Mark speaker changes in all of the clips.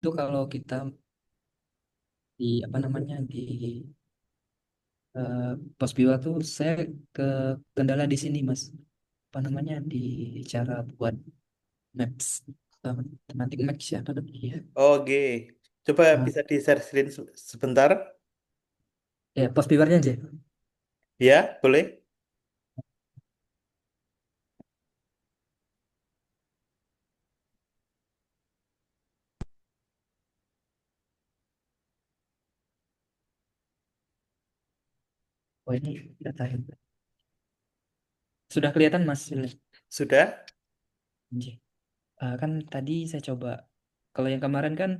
Speaker 1: Itu kalau kita di apa namanya di eh, pos biwa tuh saya ke kendala di sini Mas. Apa namanya di cara buat maps tematik maps ya apa namanya?
Speaker 2: Oke, coba
Speaker 1: Nah,
Speaker 2: bisa di-share screen sebentar.
Speaker 1: ya pos biwarnya aja.
Speaker 2: Ya, boleh?
Speaker 1: Oh ini data sudah kelihatan Mas.
Speaker 2: Sudah?
Speaker 1: Kan tadi saya coba kalau yang kemarin kan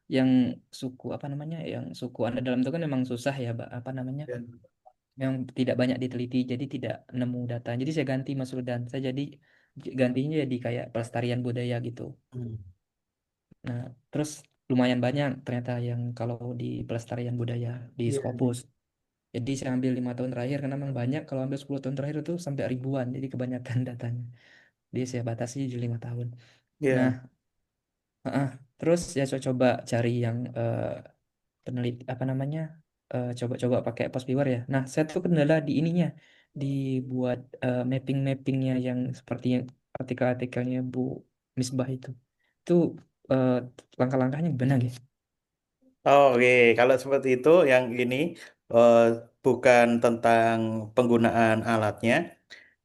Speaker 1: yang suku apa namanya yang suku Anda dalam itu kan memang susah ya apa namanya
Speaker 2: Ya.
Speaker 1: yang tidak banyak diteliti jadi tidak nemu data jadi saya ganti Mas Rudan saya jadi gantinya jadi kayak pelestarian budaya gitu.
Speaker 2: Hmm.
Speaker 1: Nah terus lumayan banyak ternyata yang kalau di pelestarian budaya di
Speaker 2: Iya, iya.
Speaker 1: Scopus jadi saya ambil 5 tahun terakhir karena memang banyak kalau ambil 10 tahun terakhir itu sampai ribuan jadi kebanyakan datanya dia saya batasi di 5 tahun. Nah,
Speaker 2: Iya.
Speaker 1: terus ya saya coba cari yang peneliti apa namanya coba-coba pakai Post Viewer ya. Nah, saya tuh kendala di ininya dibuat mapping-mappingnya yang seperti yang artikel-artikelnya Bu Misbah itu. Itu eh, langkah-langkahnya gimana gitu?
Speaker 2: Oh, oke, kalau seperti itu yang ini eh, bukan tentang penggunaan alatnya.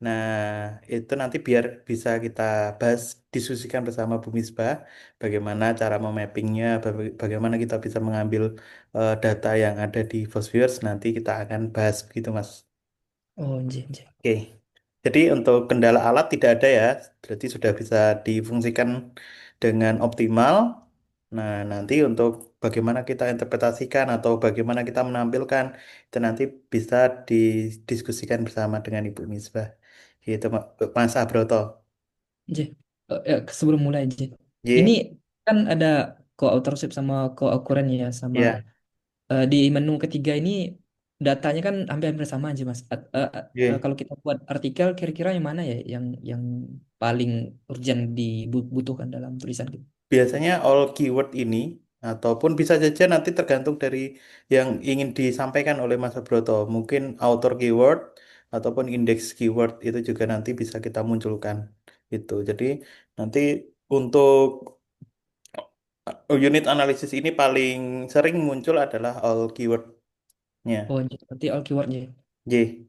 Speaker 2: Nah, itu nanti biar bisa kita bahas, diskusikan bersama Bu Misbah, bagaimana cara memappingnya, bagaimana kita bisa mengambil data yang ada di Fosfierce, nanti kita akan bahas begitu, Mas.
Speaker 1: Oh, nje, nje.
Speaker 2: Oke, jadi untuk kendala alat tidak ada ya, berarti sudah bisa difungsikan dengan optimal. Nah, nanti untuk bagaimana kita interpretasikan atau bagaimana kita menampilkan, itu nanti bisa didiskusikan bersama dengan Ibu Misbah. Gitu, Mas Abroto.
Speaker 1: Nje. Sebelum mulai nje. Ini
Speaker 2: Y,
Speaker 1: kan ada co-authorship sama co-occurrence ya sama
Speaker 2: ya,
Speaker 1: di menu ketiga ini datanya kan hampir-hampir sama aja Mas.
Speaker 2: Y.
Speaker 1: Kalau kita buat artikel kira-kira yang mana ya yang paling urgent dibutuhkan dalam tulisan gitu.
Speaker 2: Biasanya all keyword ini, ataupun bisa saja nanti tergantung dari yang ingin disampaikan oleh Mas Abroto. Mungkin author keyword, ataupun index keyword, itu juga nanti bisa kita munculkan. Itu. Jadi nanti untuk unit analisis ini paling sering muncul adalah all keywordnya.
Speaker 1: Oh, berarti all keywordnya
Speaker 2: Y.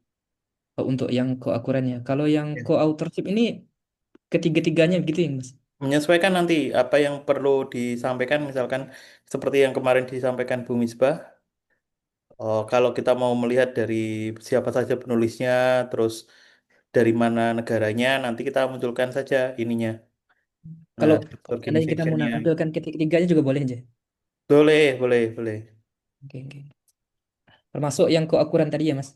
Speaker 1: untuk yang co-occurrence-nya. Kalau yang
Speaker 2: Ya.
Speaker 1: co-authorship ini ketiga-tiganya gitu ya Mas.
Speaker 2: Menyesuaikan nanti apa yang perlu disampaikan, misalkan seperti yang kemarin disampaikan Bu Misbah. Oh, kalau kita mau melihat dari siapa saja penulisnya, terus dari mana negaranya, nanti kita munculkan saja ininya. Nah,
Speaker 1: Kalau seandainya kita mau
Speaker 2: organizationnya.
Speaker 1: nampilkan ketiga-tiganya juga boleh aja.
Speaker 2: Boleh, boleh, boleh.
Speaker 1: Oke, oke. Termasuk yang co-occurrence tadi ya Mas.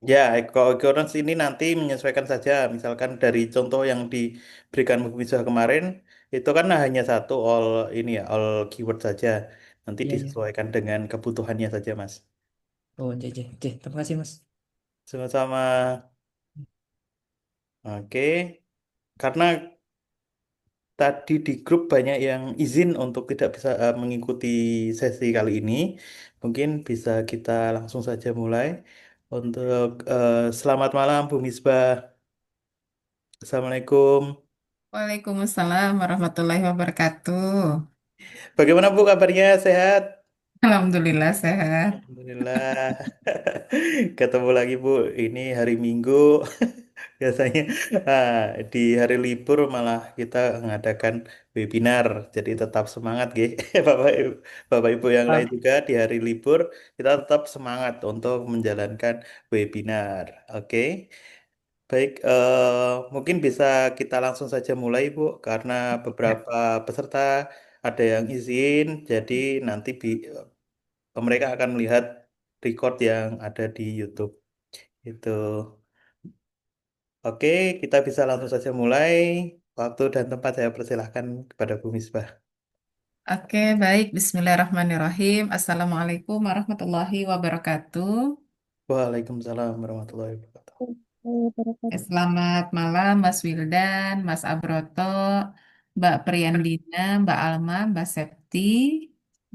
Speaker 2: Ya, occurrence ini nanti menyesuaikan saja. Misalkan dari contoh yang diberikan Bu Misbah kemarin, itu kan hanya satu all ini ya, all keyword saja. Nanti
Speaker 1: Iya, iya.
Speaker 2: disesuaikan dengan kebutuhannya saja, Mas.
Speaker 1: Oh, JJ. Oke, terima kasih Mas.
Speaker 2: Sama-sama. Oke. Karena tadi di grup banyak yang izin untuk tidak bisa mengikuti sesi kali ini. Mungkin bisa kita langsung saja mulai. Untuk selamat malam Bu Misbah. Assalamualaikum.
Speaker 3: Waalaikumsalam warahmatullahi wabarakatuh.
Speaker 2: Bagaimana Bu kabarnya? Sehat?
Speaker 3: Alhamdulillah sehat.
Speaker 2: Alhamdulillah. Ketemu lagi Bu. Ini hari Minggu. Biasanya ah, di hari libur malah kita mengadakan webinar. Jadi tetap semangat, Bapak Ibu yang lain
Speaker 1: Ah,
Speaker 2: juga di hari libur kita tetap semangat untuk menjalankan webinar. Oke, baik. Mungkin bisa kita langsung saja mulai, Bu, karena
Speaker 3: Ya.
Speaker 2: beberapa peserta ada yang izin, jadi nanti mereka akan melihat record yang ada di YouTube. Itu. Oke, kita bisa langsung saja mulai. Waktu dan tempat saya persilahkan kepada Bu Misbah.
Speaker 3: Oke, baik. Bismillahirrahmanirrahim. Assalamualaikum warahmatullahi wabarakatuh.
Speaker 2: Waalaikumsalam warahmatullahi wabarakatuh.
Speaker 3: Selamat malam, Mas Wildan, Mas Abroto, Mbak Priyandina, Mbak Alma, Mbak Septi.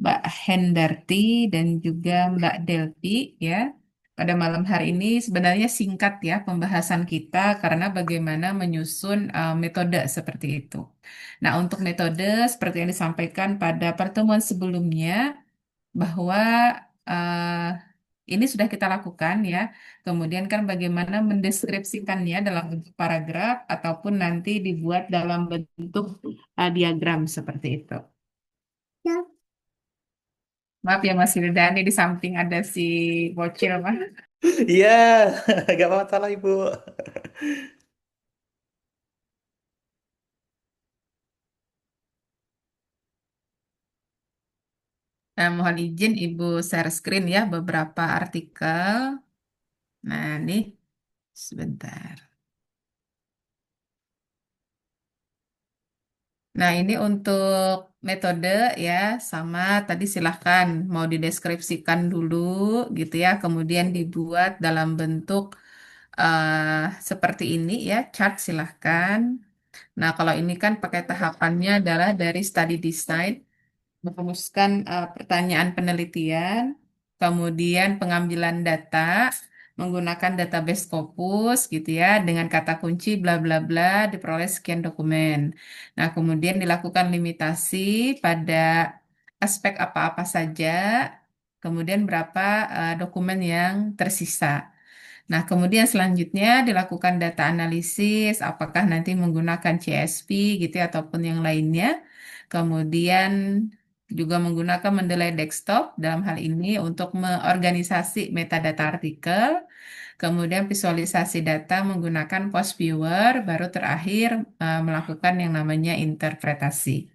Speaker 3: Mbak Hendarti dan juga Mbak Delvi ya. Pada malam hari ini sebenarnya singkat ya pembahasan kita karena bagaimana menyusun metode seperti itu. Nah, untuk metode seperti yang disampaikan pada pertemuan sebelumnya bahwa eh, ini sudah kita lakukan ya. Kemudian kan bagaimana mendeskripsikannya dalam bentuk paragraf ataupun nanti dibuat dalam bentuk diagram seperti itu. Maaf ya Mas Wildani, di samping ada si bocil Mas.
Speaker 2: Iya, nggak masalah Ibu.
Speaker 3: Nah, mohon izin Ibu share screen ya beberapa artikel. Nah, ini sebentar. Nah, ini untuk metode ya, sama tadi silahkan mau dideskripsikan dulu gitu ya, kemudian dibuat dalam bentuk seperti ini ya, chart silahkan. Nah, kalau ini kan pakai tahapannya adalah dari study design, merumuskan pertanyaan penelitian, kemudian pengambilan data menggunakan database Scopus gitu ya, dengan kata kunci bla bla bla diperoleh sekian dokumen. Nah, kemudian dilakukan limitasi pada aspek apa-apa saja, kemudian berapa dokumen yang tersisa. Nah, kemudian selanjutnya dilakukan data analisis, apakah nanti menggunakan CSV gitu ya, ataupun yang lainnya. Kemudian juga menggunakan Mendeley desktop dalam hal ini untuk mengorganisasi metadata artikel. Kemudian visualisasi data menggunakan Post Viewer, baru terakhir melakukan yang namanya interpretasi.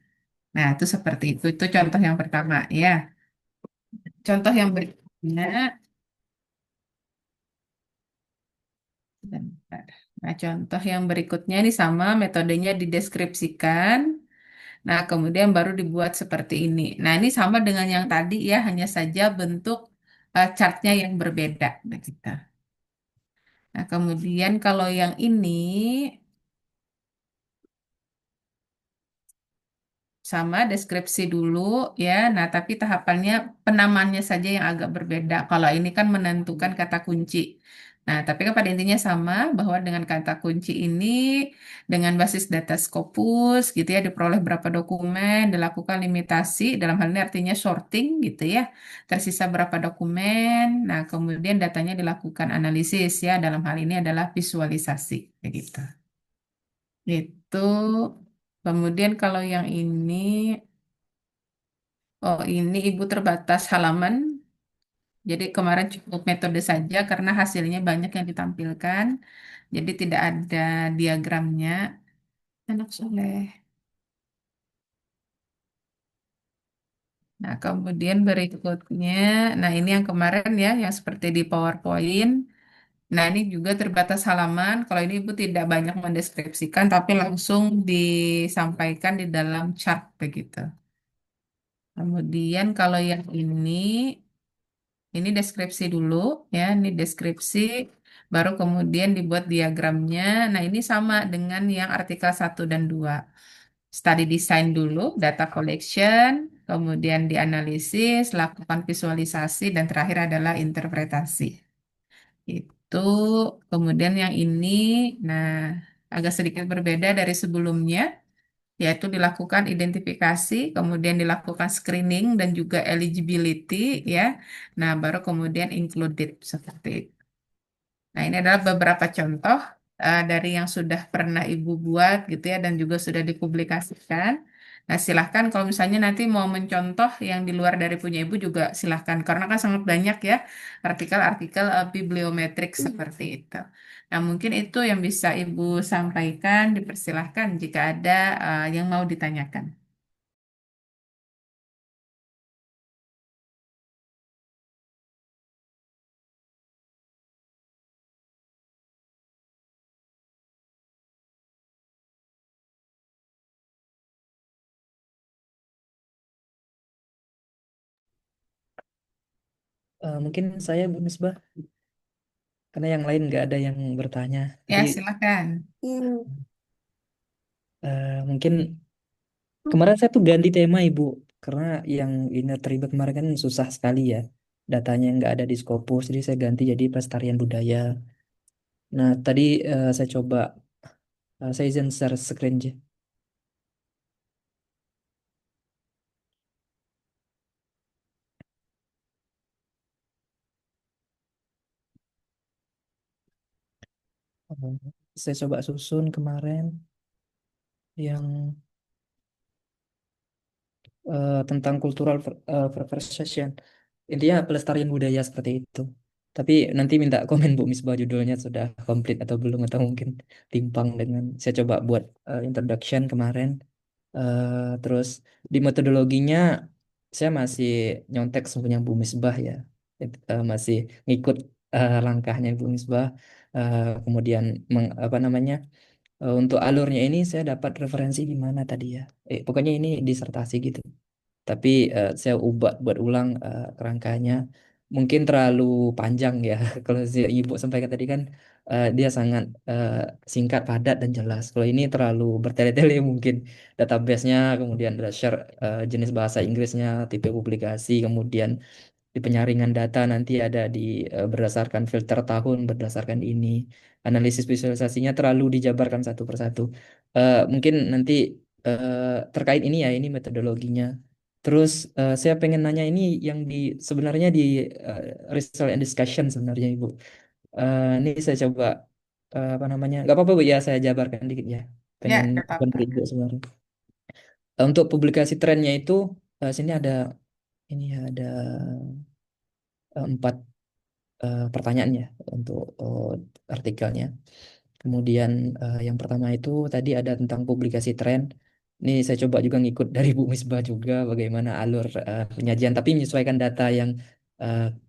Speaker 3: Nah, itu seperti itu. Itu contoh yang pertama ya. Contoh yang berikutnya, bentar. Nah, contoh yang berikutnya ini sama metodenya dideskripsikan. Nah, kemudian baru dibuat seperti ini. Nah, ini sama dengan yang tadi ya, hanya saja bentuk chartnya yang berbeda. Begitu. Nah, kemudian kalau yang ini sama deskripsi dulu ya. Nah, tapi tahapannya penamannya saja yang agak berbeda. Kalau ini kan menentukan kata kunci. Nah, tapi kan pada intinya sama bahwa dengan kata kunci ini dengan basis data Scopus gitu ya diperoleh berapa dokumen, dilakukan limitasi dalam hal ini artinya sorting gitu ya. Tersisa berapa dokumen. Nah, kemudian datanya dilakukan analisis ya. Dalam hal ini adalah visualisasi begitu. Itu kemudian kalau yang ini oh, ini Ibu terbatas halaman. Jadi kemarin cukup metode saja karena hasilnya banyak yang ditampilkan. Jadi tidak ada diagramnya. Anak soleh. Nah, kemudian berikutnya, nah ini yang kemarin ya, yang seperti di PowerPoint. Nah, ini juga terbatas halaman. Kalau ini Ibu tidak banyak mendeskripsikan, tapi langsung disampaikan di dalam chart begitu. Kemudian kalau yang ini deskripsi dulu ya, ini deskripsi, baru kemudian dibuat diagramnya. Nah, ini sama dengan yang artikel 1 dan 2. Study design dulu, data collection, kemudian dianalisis, lakukan visualisasi, dan terakhir adalah interpretasi. Itu, kemudian yang ini, nah agak sedikit berbeda dari sebelumnya, yaitu dilakukan identifikasi, kemudian dilakukan screening dan juga eligibility ya. Nah, baru kemudian included seperti itu. Nah, ini adalah beberapa contoh dari yang sudah pernah Ibu buat gitu ya dan juga sudah dipublikasikan. Nah, silahkan kalau misalnya nanti mau mencontoh yang di luar dari punya Ibu juga silahkan. Karena kan sangat banyak ya artikel-artikel bibliometrik seperti itu. Nah, mungkin itu yang bisa Ibu sampaikan, dipersilahkan jika ada yang mau ditanyakan.
Speaker 1: Mungkin saya Bu Misbah, karena yang lain nggak ada yang bertanya. Jadi
Speaker 3: Ya, silahkan.
Speaker 1: mungkin kemarin saya tuh ganti tema Ibu. karena yang ini terlibat kemarin kan susah sekali ya. Datanya nggak ada di Scopus, jadi saya ganti jadi pelestarian budaya. Nah, tadi saya coba, saya izin share screen aja. Saya coba susun kemarin yang tentang cultural preservation. Intinya pelestarian budaya seperti itu. Tapi nanti minta komen Bu Misbah judulnya sudah komplit atau belum, atau mungkin timpang dengan saya coba buat introduction kemarin. Terus di metodologinya saya masih nyontek semuanya Bu Misbah ya. Masih ngikut langkahnya Bu Misbah. Kemudian apa namanya? Untuk alurnya ini saya dapat referensi di mana tadi ya? Pokoknya ini disertasi gitu. Tapi saya ubah buat ulang kerangkanya. Mungkin terlalu panjang ya. Kalau si Ibu sampaikan tadi kan dia sangat singkat, padat dan jelas. Kalau ini terlalu bertele-tele mungkin database-nya, kemudian ada share jenis bahasa Inggrisnya, tipe publikasi, kemudian di penyaringan data nanti ada di berdasarkan filter tahun, berdasarkan ini. Analisis visualisasinya terlalu dijabarkan satu persatu. Mungkin nanti terkait ini ya, ini metodologinya. Terus saya pengen nanya ini yang di sebenarnya di eh, result and discussion sebenarnya Ibu. Ini saya coba apa namanya? Gak apa-apa Bu ya, saya jabarkan dikit ya.
Speaker 3: Ya,
Speaker 1: Pengen
Speaker 3: nggak
Speaker 1: bukan
Speaker 3: apa-apa.
Speaker 1: Ibu sebenarnya. Untuk publikasi trennya itu sini ada ini ya, ada empat pertanyaan ya untuk artikelnya. Kemudian yang pertama itu tadi ada tentang publikasi tren. Ini saya coba juga ngikut dari Bu Misbah juga bagaimana alur penyajian, tapi menyesuaikan data yang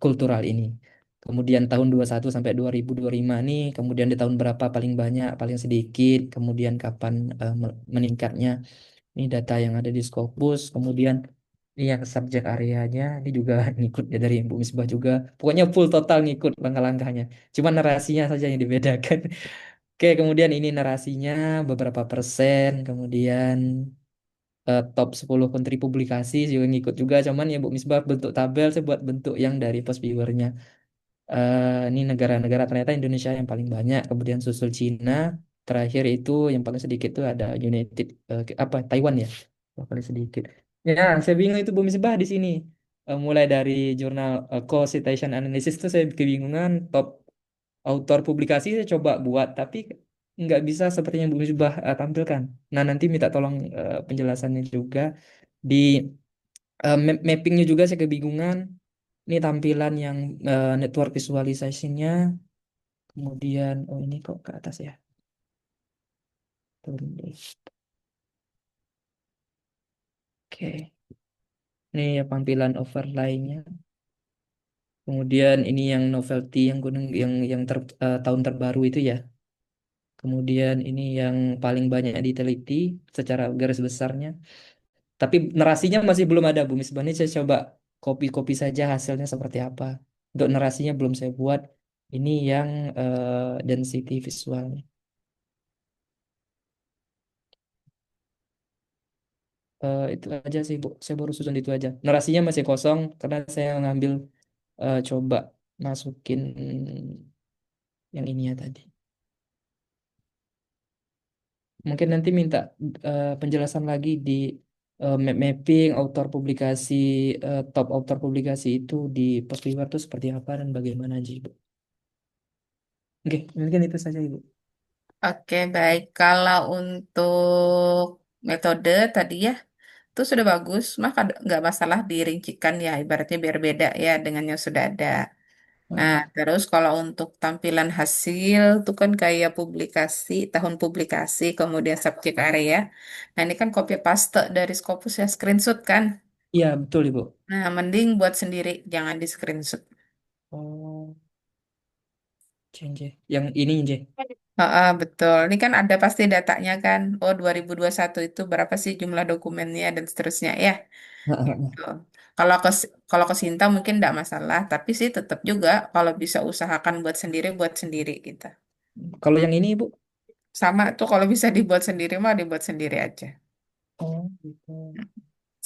Speaker 1: kultural ini. Kemudian tahun 21 sampai 2025 nih, kemudian di tahun berapa paling banyak, paling sedikit, kemudian kapan meningkatnya. Ini data yang ada di Scopus. Kemudian ini yang subjek areanya, ini juga ngikut ya dari Bu Misbah juga. Pokoknya full total ngikut langkah-langkahnya. Cuma narasinya saja yang dibedakan. Oke, kemudian ini narasinya beberapa persen, kemudian top 10 country publikasi juga ngikut juga, cuman ya Bu Misbah bentuk tabel saya buat bentuk yang dari post viewernya. Ini negara-negara ternyata Indonesia yang paling banyak, kemudian susul Cina, terakhir itu yang paling sedikit itu ada United apa Taiwan ya, yang paling sedikit. Ya, saya bingung itu Bu Misbah di sini. Mulai dari jurnal co-citation analysis itu saya kebingungan, top autor publikasi saya coba buat tapi nggak bisa seperti yang Bu Misbah tampilkan. Nah, nanti minta tolong penjelasannya juga di mappingnya juga saya kebingungan. Ini tampilan yang network visualization-nya. Kemudian, oh ini kok ke atas ya. Turun deh. Oke. Ini ya tampilan overlay-nya. Kemudian ini yang novelty yang gunung yang tahun terbaru itu ya. Kemudian ini yang paling banyak diteliti secara garis besarnya. Tapi narasinya masih belum ada Bu Misbah. Ini saya coba copy-copy saja hasilnya seperti apa. Untuk narasinya belum saya buat. Ini yang density visualnya. Itu aja sih Bu. Saya baru susun itu aja. Narasinya masih kosong karena saya ngambil coba masukin yang ini ya tadi. Mungkin nanti minta penjelasan lagi di mapping author publikasi, top author publikasi itu di Postliber itu seperti apa dan bagaimana aja Ibu. Oke, mungkin itu saja Ibu.
Speaker 3: Oke, baik. Kalau untuk metode tadi ya, itu sudah bagus. Maka nggak masalah dirincikan ya, ibaratnya biar beda ya dengan yang sudah ada. Nah,
Speaker 1: Heeh.
Speaker 3: terus kalau untuk tampilan hasil itu kan kayak publikasi, tahun publikasi, kemudian subjek area. Nah, ini kan copy paste dari Scopus ya, screenshot kan.
Speaker 1: Iya, betul Ibu.
Speaker 3: Nah, mending buat sendiri, jangan di screenshot.
Speaker 1: Oh, CNJ. Yang ini J.
Speaker 3: Heeh, betul. Ini kan ada pasti datanya kan. Oh, 2021 itu berapa sih jumlah dokumennya dan seterusnya ya. Gitu. Kalau ke kalau ke Sinta mungkin tidak masalah, tapi sih tetap juga kalau bisa usahakan buat sendiri gitu.
Speaker 1: Kalau yang ini Ibu?
Speaker 3: Sama tuh kalau bisa dibuat sendiri mah dibuat sendiri aja.
Speaker 1: Oh, gitu.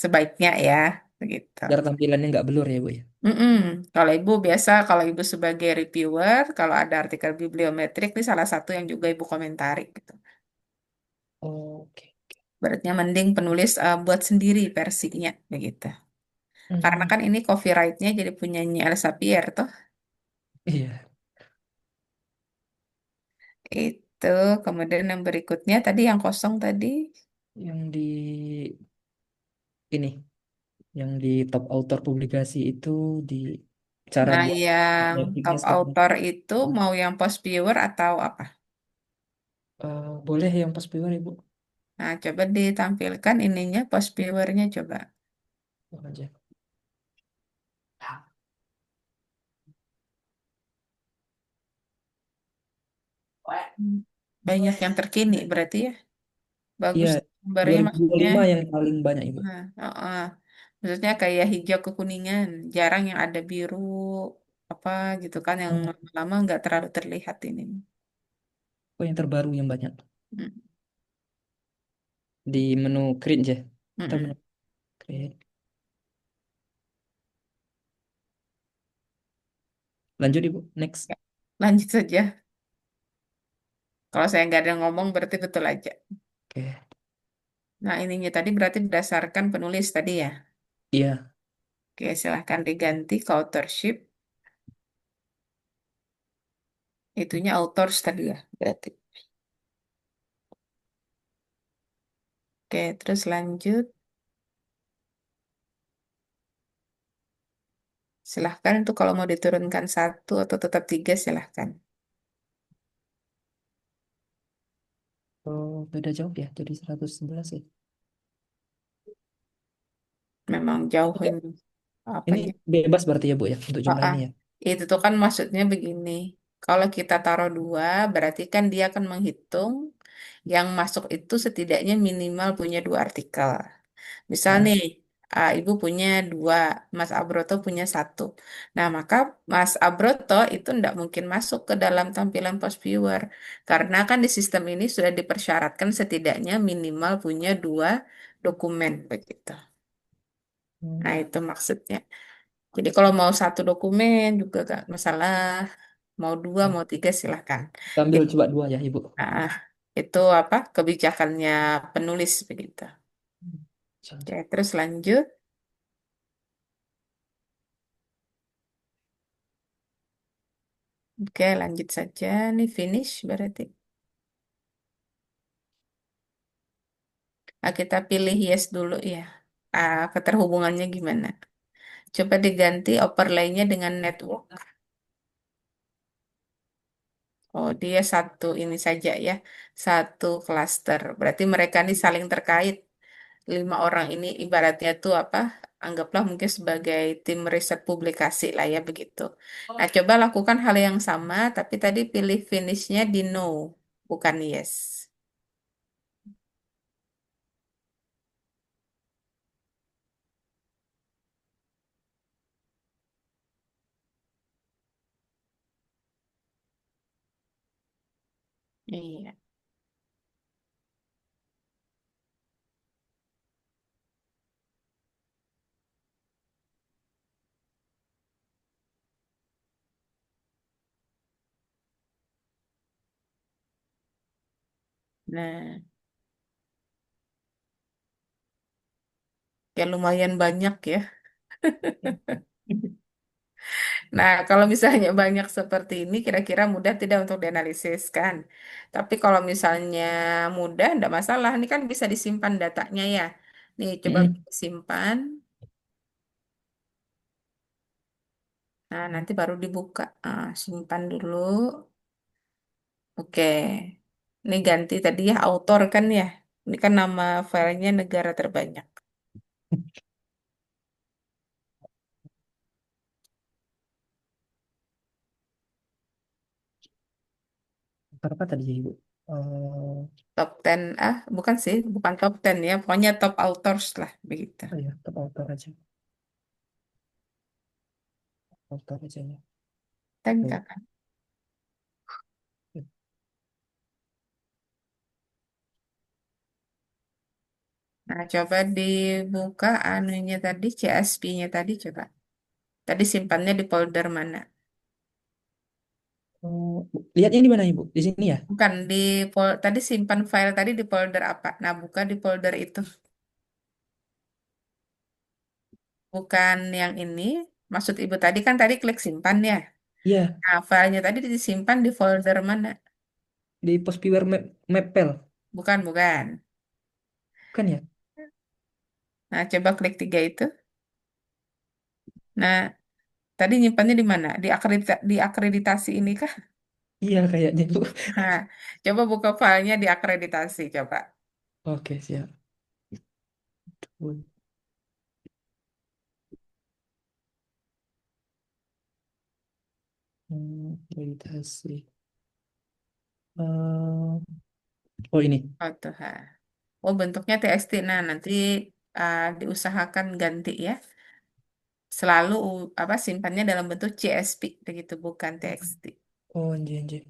Speaker 3: sebaiknya ya, begitu.
Speaker 1: Biar tampilannya nggak blur ya, Bu ya.
Speaker 3: Mm-mm. Kalau ibu biasa, kalau ibu sebagai reviewer, kalau ada artikel bibliometrik, ini salah satu yang juga ibu komentari gitu.
Speaker 1: Oke.
Speaker 3: Berarti mending penulis buat sendiri versinya, begitu. Karena
Speaker 1: Hmm,
Speaker 3: kan ini copyright-nya jadi punyanya Elsa Pierre toh.
Speaker 1: iya,
Speaker 3: Itu, kemudian yang berikutnya tadi yang kosong tadi.
Speaker 1: yang di ini, yang di top author publikasi itu di cara
Speaker 3: Nah,
Speaker 1: buat
Speaker 3: yang
Speaker 1: mappingnya
Speaker 3: top
Speaker 1: seperti
Speaker 3: author itu mau yang post viewer atau apa?
Speaker 1: boleh yang pas viewer Ibu.
Speaker 3: Nah, coba ditampilkan ininya post viewernya coba.
Speaker 1: Oh, aja.
Speaker 3: Hmm. Banyak yang terkini berarti ya.
Speaker 1: Iya,
Speaker 3: Bagus gambarnya maksudnya.
Speaker 1: 2025 yang paling banyak Ibu.
Speaker 3: Nah, maksudnya kayak hijau kekuningan, jarang yang ada biru apa gitu kan yang
Speaker 1: Oh,
Speaker 3: lama nggak terlalu terlihat ini.
Speaker 1: oh, yang terbaru yang banyak
Speaker 3: Hmm.
Speaker 1: di menu create ya. Kita
Speaker 3: Mm-mm.
Speaker 1: menu create. Lanjut Ibu, next.
Speaker 3: Ya, lanjut saja. Kalau saya nggak ada ngomong berarti betul aja.
Speaker 1: Oke.
Speaker 3: Nah, ininya tadi berarti berdasarkan penulis tadi ya.
Speaker 1: Iya.
Speaker 3: Oke, silahkan diganti ke authorship. Itunya authors tadi ya, berarti. Oke, terus lanjut. Silahkan itu kalau mau diturunkan satu atau tetap tiga, silahkan.
Speaker 1: Oh, beda jauh ya. Jadi 111 ya.
Speaker 3: Memang jauh ini
Speaker 1: Ini
Speaker 3: apanya.
Speaker 1: bebas berarti ya Bu ya untuk
Speaker 3: Oh,
Speaker 1: jumlah ini ya.
Speaker 3: itu tuh kan maksudnya begini. Kalau kita taruh dua, berarti kan dia akan menghitung yang masuk itu setidaknya minimal punya dua artikel. Misal
Speaker 1: Ah,
Speaker 3: nih, Ibu punya dua, Mas Abroto punya satu. Nah, maka Mas Abroto itu tidak mungkin masuk ke dalam tampilan post viewer. Karena kan di sistem ini sudah dipersyaratkan setidaknya minimal punya dua dokumen begitu. Nah,
Speaker 1: hmm.
Speaker 3: itu maksudnya. Jadi kalau mau satu dokumen juga gak masalah, mau dua,
Speaker 1: Oke.
Speaker 3: mau tiga silahkan.
Speaker 1: Kita ambil
Speaker 3: Jadi,
Speaker 1: coba dua ya Ibu.
Speaker 3: nah, itu apa kebijakannya penulis begitu.
Speaker 1: Hmm.
Speaker 3: Oke, terus lanjut. Oke, lanjut saja. Nih finish berarti. Kita pilih yes dulu ya. Keterhubungannya gimana? Coba diganti overlay-nya dengan network. Oh, dia satu ini saja ya. Satu cluster. Berarti mereka ini saling terkait. Lima orang ini ibaratnya tuh apa? Anggaplah mungkin sebagai tim riset publikasi lah ya begitu. Nah, coba lakukan hal yang sama, tapi tadi pilih finish-nya di no, bukan yes. Iya. Nah, ya lumayan banyak ya. Nah, kalau misalnya banyak seperti ini, kira-kira mudah tidak untuk dianalisis kan? Tapi kalau misalnya mudah, tidak masalah. Ini kan bisa disimpan datanya ya. Nih, coba
Speaker 1: Hmm.
Speaker 3: simpan. Nah, nanti baru dibuka. Simpan dulu. Oke. Ini ganti tadi ya, author kan ya. Ini kan nama filenya negara terbanyak.
Speaker 1: Apa tadi ya Ibu? Oh,
Speaker 3: Top 10, bukan sih, bukan top 10 ya. Pokoknya top authors lah, begitu.
Speaker 1: oh ya, top author aja. Author aja ya. Tuh.
Speaker 3: Tengok. Nah, coba dibuka anunya tadi, CSP-nya tadi coba. Tadi simpannya di folder mana?
Speaker 1: Oh, lihatnya di mana Ibu? Di sini ya?
Speaker 3: Bukan tadi simpan file tadi di folder apa? Nah, buka di folder itu. Bukan yang ini. Maksud Ibu tadi kan tadi klik simpan ya.
Speaker 1: Iya,
Speaker 3: Nah, filenya tadi disimpan di folder mana?
Speaker 1: di Postpeware Mapel.
Speaker 3: Bukan, bukan.
Speaker 1: Kan ya?
Speaker 3: Nah, coba klik tiga itu. Nah, tadi nyimpannya di mana? Di akreditasi ini kah?
Speaker 1: Iya kayaknya Bu.
Speaker 3: Nah, coba buka filenya di akreditasi, coba.
Speaker 1: Oke, siap. Akreditasi. Oh ini.
Speaker 3: Oh, tuh, ha. Oh, bentuknya TXT. Nah, nanti diusahakan ganti ya. Selalu apa simpannya dalam bentuk CSV begitu, bukan TXT.
Speaker 1: Oh, anjir, anjir.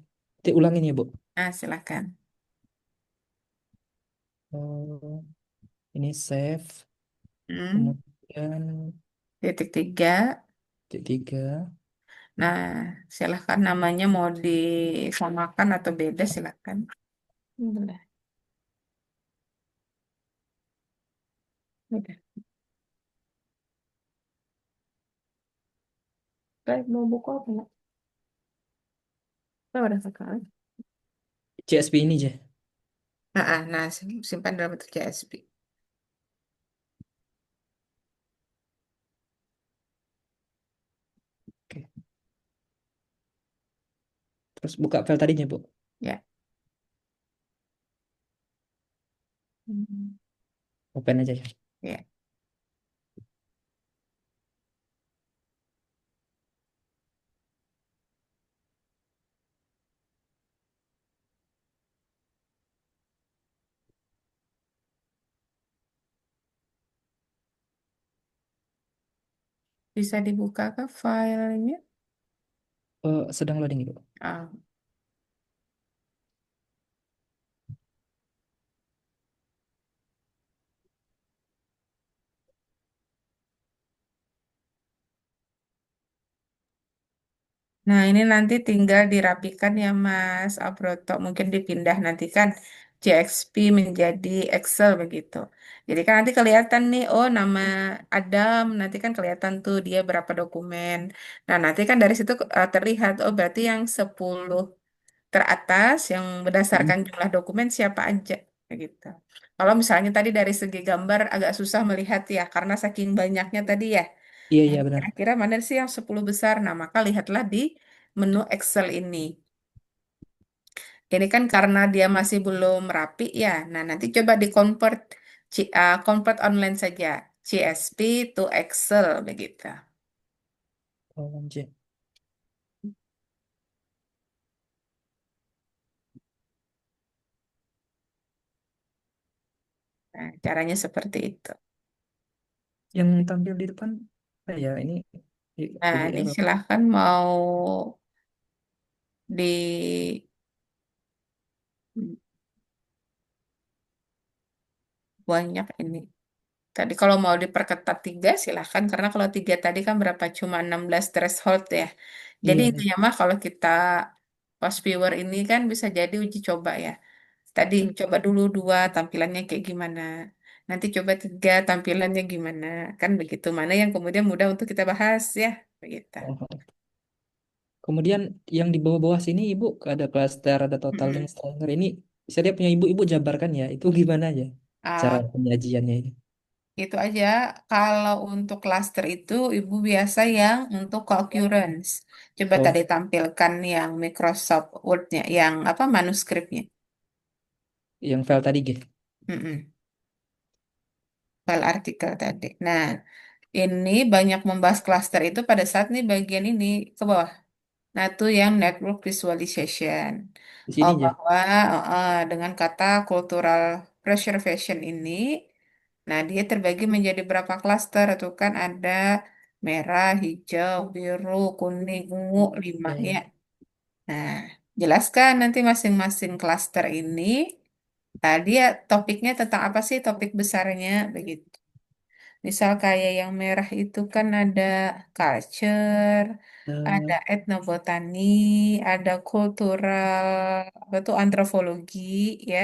Speaker 1: Ulangin ya, Bu.
Speaker 3: Nah, silakan.
Speaker 1: Oh, ini save.
Speaker 3: Hmm,
Speaker 1: Kemudian
Speaker 3: titik tiga.
Speaker 1: tiga.
Speaker 3: Nah, silakan namanya mau disamakan atau beda silakan. Udah, udah. Baik, mau buku apa nak? Oh, udah sekarang.
Speaker 1: CSP ini aja.
Speaker 3: Nah, simpan dalam bentuk CSV.
Speaker 1: Oke. Terus buka file tadinya, Bu.
Speaker 3: Ya. Hmm,
Speaker 1: Open aja ya.
Speaker 3: ya. Bisa dibuka ke filenya?
Speaker 1: Sedang loading, Bu.
Speaker 3: Ah, nah, ini nanti tinggal dirapikan ya Mas Abroto. Mungkin dipindah nanti kan CXP menjadi Excel begitu. Jadi kan nanti kelihatan nih, oh nama Adam, nanti kan kelihatan tuh dia berapa dokumen. Nah, nanti kan dari situ terlihat, oh berarti yang 10 teratas yang
Speaker 1: Mm.
Speaker 3: berdasarkan jumlah dokumen siapa aja begitu. Kalau misalnya tadi dari segi gambar agak susah melihat ya, karena saking banyaknya tadi ya.
Speaker 1: Iya,
Speaker 3: Nah,
Speaker 1: iya benar.
Speaker 3: kira-kira mana sih yang 10 besar? Nah, maka lihatlah di menu Excel ini. Ini kan karena dia masih belum rapi ya. Nah, nanti coba di-convert convert online saja. CSV to Excel begitu.
Speaker 1: Oh, anjir.
Speaker 3: Nah, caranya seperti itu.
Speaker 1: Yang tampil di depan, ya ini
Speaker 3: Nah, ini
Speaker 1: PDF apa?
Speaker 3: silahkan mau di banyak ini. Tadi kalau mau diperketat tiga silahkan karena kalau tiga tadi kan berapa cuma 16 threshold ya. Jadi
Speaker 1: Iya,
Speaker 3: intinya mah kalau kita pas viewer ini kan bisa jadi uji coba ya. Tadi coba dulu dua tampilannya kayak gimana. Nanti coba tiga tampilannya gimana. Kan begitu. Mana yang kemudian mudah untuk kita bahas ya. Begitu.
Speaker 1: oh. Kemudian yang di bawah-bawah sini Ibu ada klaster, ada total dan
Speaker 3: Mm-mm.
Speaker 1: standar. Ini saya lihat punya Ibu jabarkan ya. Itu gimana aja cara
Speaker 3: Ah,
Speaker 1: penyajiannya ini?
Speaker 3: itu aja. Kalau untuk cluster itu ibu biasa yang untuk concurrence. Coba
Speaker 1: Oh,
Speaker 3: tadi tampilkan yang Microsoft Word-nya, yang apa manuskripnya.
Speaker 1: yang file tadi gitu.
Speaker 3: Mm-mm. File artikel tadi. Nah, ini banyak membahas cluster itu pada saat nih bagian ini ke bawah. Nah, itu yang network visualization.
Speaker 1: Di
Speaker 3: Oh,
Speaker 1: sini aja.
Speaker 3: bahwa dengan kata cultural preservation ini, nah dia terbagi menjadi berapa klaster. Itu kan ada merah, hijau, biru, kuning, ungu, lima ya.
Speaker 1: Oke.
Speaker 3: Nah, jelaskan nanti masing-masing klaster ini. Tadi ya topiknya tentang apa sih topik besarnya begitu. Misal kayak yang merah itu kan ada culture, ada
Speaker 1: Eh,
Speaker 3: etnobotani, ada kultural, apa tuh antropologi, ya,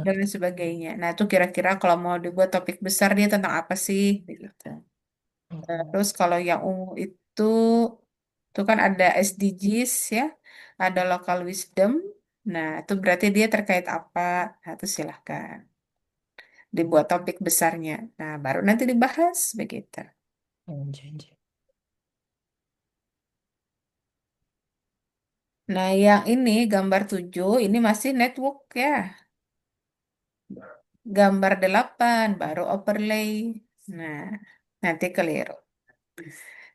Speaker 3: dan lain sebagainya. Nah, itu kira-kira kalau mau dibuat topik besar dia tentang apa sih? Begitu.
Speaker 1: oh,
Speaker 3: Terus kalau yang ungu itu kan ada SDGs ya, ada local wisdom. Nah, itu berarti dia terkait apa? Nah, itu silahkan dibuat topik besarnya. Nah, baru nanti dibahas begitu.
Speaker 1: anjay, anjay.
Speaker 3: Nah, yang ini gambar 7 ini masih network ya. Gambar 8 baru overlay. Nah, nanti keliru.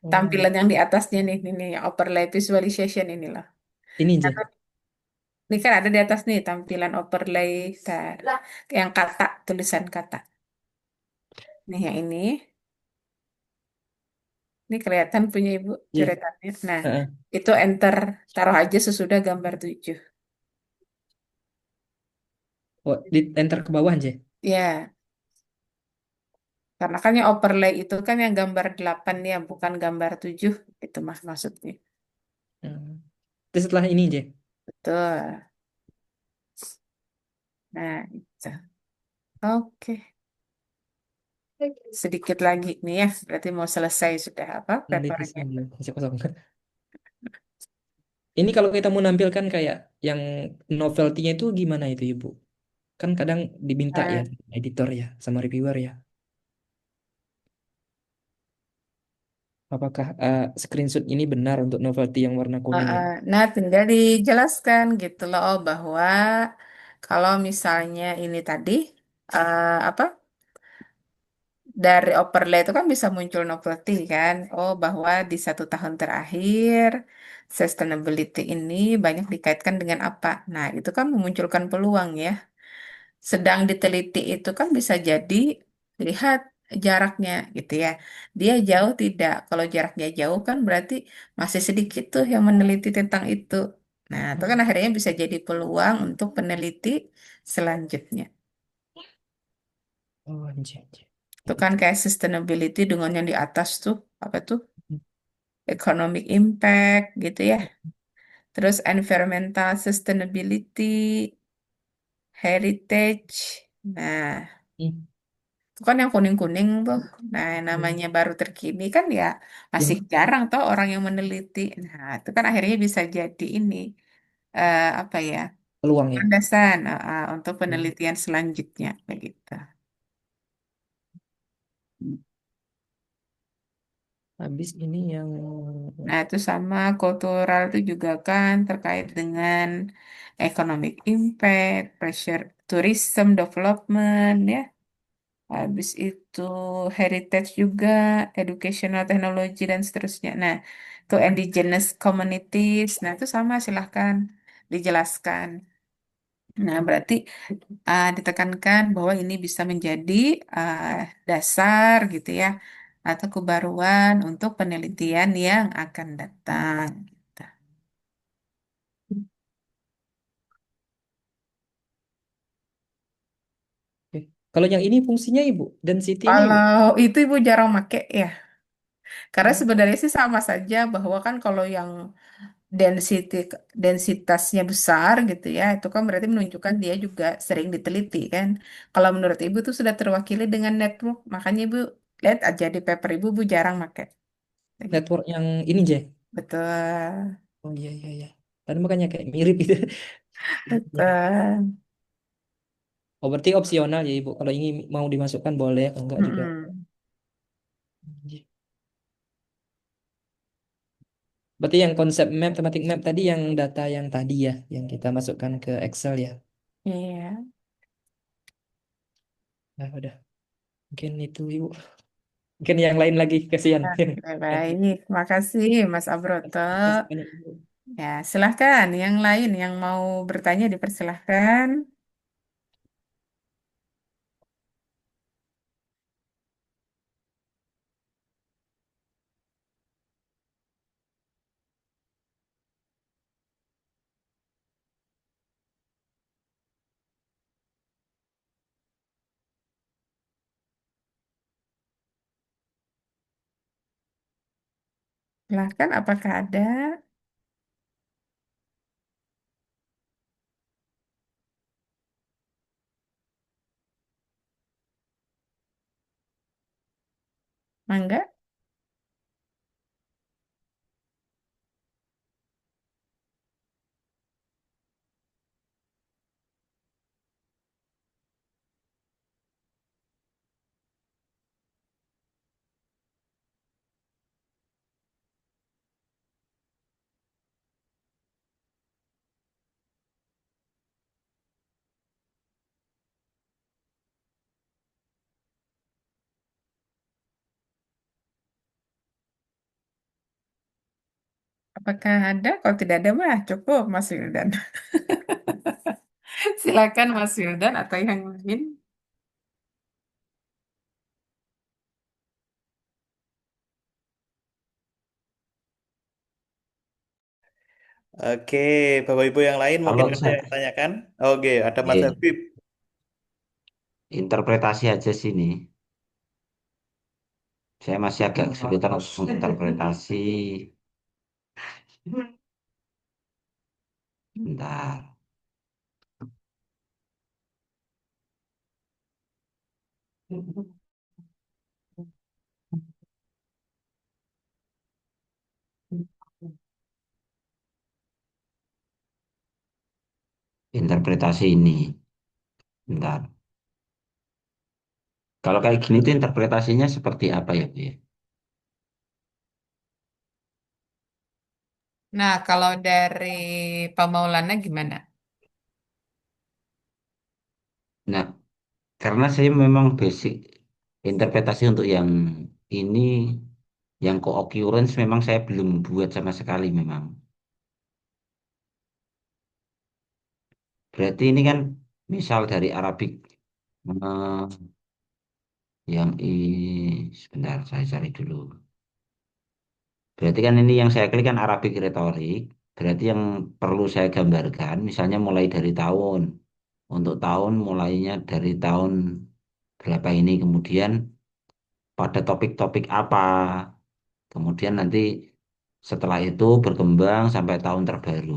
Speaker 1: Oh,
Speaker 3: Tampilan yang di atasnya nih, ini yang overlay visualization inilah.
Speaker 1: ini aja.
Speaker 3: Ini kan ada di atas nih tampilan overlay yang kata, tulisan kata. Nih yang ini kelihatan punya Ibu
Speaker 1: Iya.
Speaker 3: coretannya. Nah,
Speaker 1: Heeh.
Speaker 3: itu enter, taruh aja sesudah gambar 7.
Speaker 1: Oh, di enter ke bawah aja.
Speaker 3: Ya, karena kan yang overlay itu kan yang gambar 8 ya, bukan gambar 7. Itu maksudnya.
Speaker 1: Hmm. Terus setelah ini aja.
Speaker 3: Betul. Nah, itu. Oke. Sedikit lagi nih ya, berarti mau selesai sudah apa papernya.
Speaker 1: Notification dulu. Masih kosong. Ini kalau kita mau nampilkan kayak yang novelty-nya itu gimana itu Ibu? Kan kadang diminta ya
Speaker 3: Nah,
Speaker 1: editor ya sama reviewer ya. Apakah screenshot ini benar untuk novelty yang warna kuning ini?
Speaker 3: nah, tinggal dijelaskan gitu loh bahwa kalau misalnya ini tadi apa dari overlay itu kan bisa muncul novelty kan. Oh, bahwa di 1 tahun terakhir sustainability ini banyak dikaitkan dengan apa. Nah, itu kan memunculkan peluang ya. Sedang diteliti itu kan bisa jadi lihat jaraknya gitu ya. Dia jauh tidak. Kalau jaraknya jauh kan berarti masih sedikit tuh yang meneliti tentang itu. Nah, itu kan akhirnya bisa jadi peluang untuk peneliti selanjutnya.
Speaker 1: Oh, anjir, anjir.
Speaker 3: Itu kan
Speaker 1: Gitu.
Speaker 3: kayak sustainability dengan yang di atas tuh, apa tuh? Economic impact gitu ya. Terus environmental sustainability, heritage. Nah,
Speaker 1: Hmm.
Speaker 3: itu kan yang kuning-kuning tuh. Nah, yang
Speaker 1: Hmm.
Speaker 3: namanya baru terkini kan ya masih
Speaker 1: Yang
Speaker 3: jarang tuh orang yang meneliti. Nah, itu kan akhirnya bisa jadi ini apa ya?
Speaker 1: peluang ya.
Speaker 3: Landasan untuk
Speaker 1: Hmm.
Speaker 3: penelitian selanjutnya begitu.
Speaker 1: Habis ini yang
Speaker 3: Nah, itu sama kultural itu juga kan terkait dengan economic impact, pressure tourism development ya. Habis itu heritage juga, educational technology dan seterusnya. Nah, itu indigenous communities. Nah, itu sama silahkan dijelaskan. Nah, berarti ditekankan bahwa ini bisa menjadi ah, dasar gitu ya, atau kebaruan untuk penelitian yang akan datang. Gitu.
Speaker 1: oke. Kalau yang ini fungsinya Ibu, density-nya Ibu.
Speaker 3: Kalau itu Ibu jarang make ya, karena
Speaker 1: Hmm.
Speaker 3: sebenarnya sih sama saja bahwa kan kalau yang density densitasnya besar gitu ya, itu kan berarti menunjukkan dia juga sering diteliti kan. Kalau menurut Ibu tuh sudah terwakili dengan network, makanya Ibu lihat aja di paper Ibu, Ibu jarang make. Begitu.
Speaker 1: Network yang ini aja.
Speaker 3: Betul.
Speaker 1: Oh iya iya iya. Tadi makanya kayak mirip gitu.
Speaker 3: Betul.
Speaker 1: Oh berarti opsional ya Ibu. Kalau ini mau dimasukkan boleh, kalau enggak juga.
Speaker 3: Mm-mm.
Speaker 1: Iya. Berarti yang konsep map, tematik map tadi yang data yang tadi ya, yang kita masukkan ke Excel ya.
Speaker 3: Iya.
Speaker 1: Nah udah, mungkin itu Ibu. Mungkin yang lain lagi, kasihan.
Speaker 3: Baik, makasih Mas Abroto.
Speaker 1: Makasih banyak Ibu.
Speaker 3: Ya, silahkan. Yang lain yang mau bertanya dipersilahkan. Silahkan, apakah ada? Mangga? Apakah ada? Kalau tidak ada mah cukup Mas Wildan. Silakan Mas Wildan atau yang lain.
Speaker 2: Oke, Bapak Ibu yang lain mungkin
Speaker 4: Kalau
Speaker 2: ada
Speaker 4: saya
Speaker 2: yang tanyakan. Oke, ada Mas
Speaker 4: iya,
Speaker 2: Habib.
Speaker 4: interpretasi aja sini. Saya masih agak kesulitan untuk interpretasi. Bentar. Interpretasi ini. Bentar. Kalau kayak gini tuh interpretasinya seperti apa ya, Bu ya?
Speaker 3: Nah, kalau dari Pak Maulana gimana?
Speaker 4: Nah, karena saya memang basic interpretasi untuk yang ini, yang co-occurrence memang saya belum buat sama sekali memang. Berarti ini kan misal dari Arabic eh, yang sebentar saya cari dulu. Berarti kan ini yang saya klik kan Arabic retorik. Berarti yang perlu saya gambarkan misalnya mulai dari tahun. Untuk tahun mulainya dari tahun berapa ini kemudian pada topik-topik apa. Kemudian nanti setelah itu berkembang sampai tahun terbaru.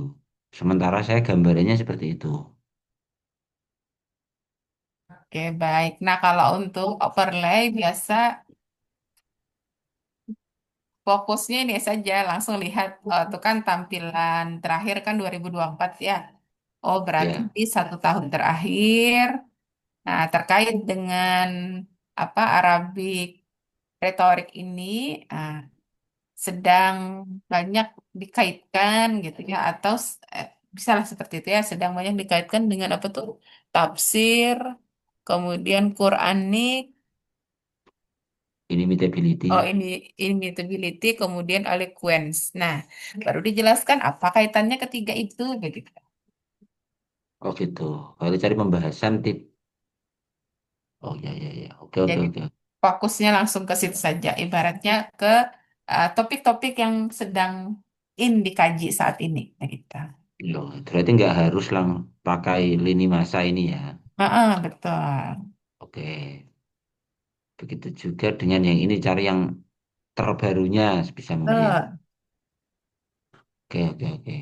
Speaker 4: Sementara saya gambarannya seperti itu.
Speaker 3: Oke, baik. Nah, kalau untuk overlay biasa fokusnya ini saja, langsung lihat, itu kan tampilan terakhir kan 2024 ya. Oh, berarti
Speaker 4: Ya,
Speaker 3: di 1 tahun terakhir. Nah, terkait dengan apa Arabic retorik ini ah, sedang banyak dikaitkan gitu ya, atau bisalah seperti itu ya, sedang banyak dikaitkan dengan apa tuh tafsir, kemudian Quranik, oh
Speaker 4: inimitability.
Speaker 3: ini immutability, kemudian eloquence. Nah, baru dijelaskan apa kaitannya ketiga itu begitu.
Speaker 4: Oh gitu. Kalau cari pembahasan tip. Oh ya ya ya. Oke oke
Speaker 3: Jadi
Speaker 4: oke.
Speaker 3: fokusnya langsung ke situ saja, ibaratnya ke topik-topik yang sedang dikaji saat ini. Gitu.
Speaker 4: Loh, berarti nggak harus lang pakai lini masa ini ya.
Speaker 3: Heeh, betul.
Speaker 4: Oke. Begitu juga dengan yang ini cari yang terbarunya sebisa mungkin.
Speaker 3: Betul.
Speaker 4: Oke oke oke.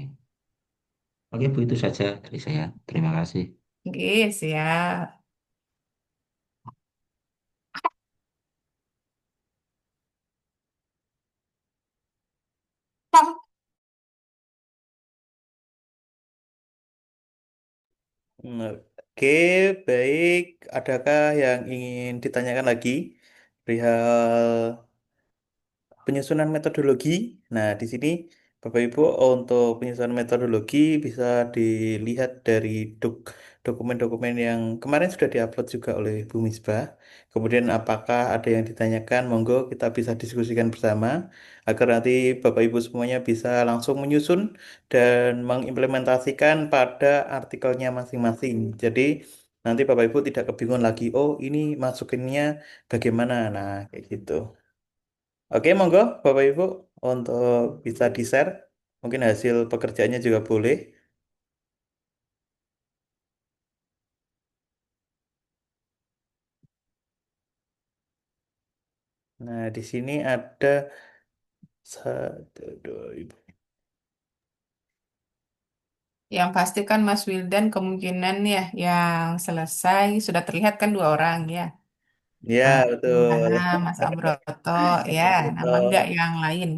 Speaker 4: Oke Bu itu saja dari saya. Terima kasih.
Speaker 3: Oke, siap.
Speaker 2: Oke, baik. Adakah yang ingin ditanyakan lagi perihal penyusunan metodologi? Nah, di sini Bapak Ibu untuk penyusunan metodologi bisa dilihat dari dokumen-dokumen yang kemarin sudah diupload juga oleh Bu Misbah. Kemudian apakah ada yang ditanyakan? Monggo kita bisa diskusikan bersama agar nanti Bapak Ibu semuanya bisa langsung menyusun dan mengimplementasikan pada artikelnya masing-masing. Jadi nanti Bapak Ibu tidak kebingungan lagi, oh ini masukinnya bagaimana? Nah, kayak gitu. Oke, monggo Bapak Ibu untuk bisa di-share. Mungkin hasil pekerjaannya juga boleh. Nah, di sini ada Satu, dua, ibu.
Speaker 3: Yang pasti kan Mas Wildan kemungkinan ya yang selesai sudah terlihat kan dua orang ya.
Speaker 2: Ya,
Speaker 3: Gimana
Speaker 2: betul.
Speaker 3: Mas Abroto ya, nama enggak
Speaker 2: Betul.
Speaker 3: yang lain.